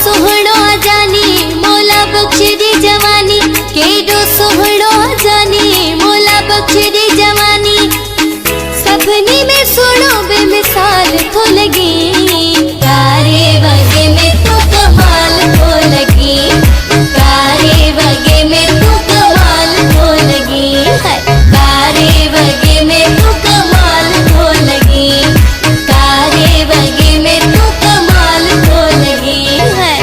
सुहणो जानी मोला बख्श दी जवानी, केडो सुहणो जानी मोला बख्श दी जवानी, सपनी में सुनो बेमिसाल तो लगी, तारे वगे में तू कमाल तो लगी, तारे वगे में तू कमाल तो लगी, तारे वगे में तू कमाल तो लगी, तारे वगे में तू कमाल तो लगी है।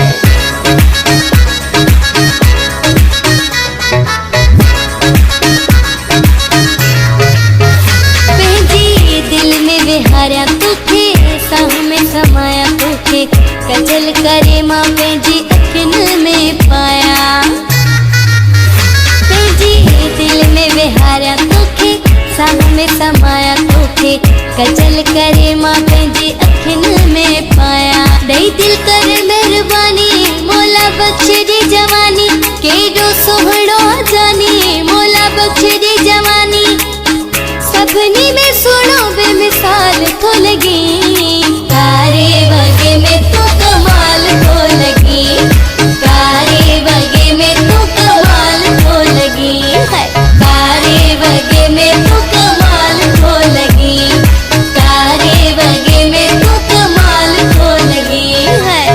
विहारा तुखे साह में समाया तुखे, कजल करे माँ पंहिंजी अखियुनि में पाया, पंहिंजी दिल में विहारा तुखे साह में समाया तुखे, कजल करे माँ पंहिंजी अखियुनि में पाया, ॾेई दिल कर महिरबानी मोला बख्श दी जवानी, केॾो सुहिणो जानी मोला बख्श दी जवानी, सपनी में सुनो बेमिसाल तो लगी, तारे वगे में तू कमाल तो लगी, तारे वगे में तू कमाल तो लगी है, तारे वगे में तू कमाल तो लगी, तारे वगे में तू कमाल तो लगी है।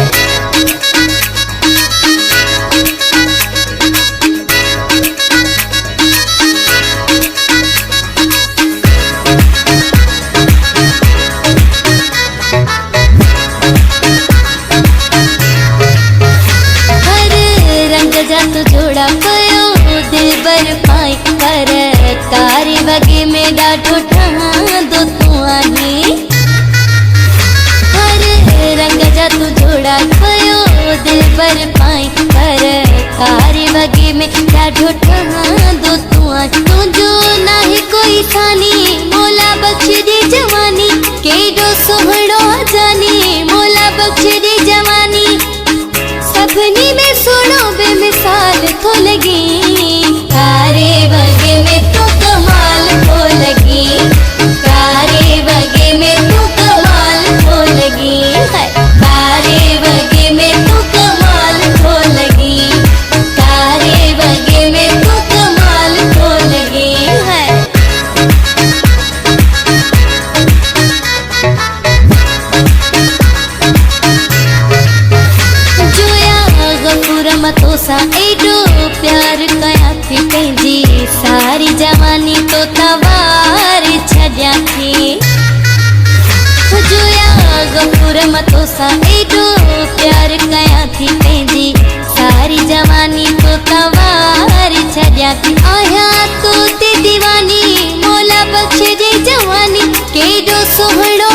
तो जोड़ा पयो दिल बर पाई पर, तारे वगे में ॾाढो ठहंदो तू आहीं, हर रंग जा तू जोड़ा पयो दिल बर पाई पर, तारे वगे में ॾाढो ठहंदो तू आहीं, तुंहिंजो नाहे कोई सानी मोला बख्श दी जवानी, केॾो सुहिणो जानी मोला बख्श दी जवानी, सपनी में सुनो बेमिसाल तो लगी, तारे वगे में तू कमाल तो लगी, तारे वगे में तू कमाल तो लगी है, तारे वगे में तू कमाल तो लगी, तारे वगे में तू कमाल तो लगी है। तोसा एडो प्यार कया थी पंहिंजी सारी जवानी तो तवार छॾिया थी, जोया गफूर मतोसा एडो प्यार कया थी पंहिंजी सारी जवानी तो तवार छॾिया थी, आया तो ते दीवानी मोला बख्श दी जवानी, केॾो सुहिणो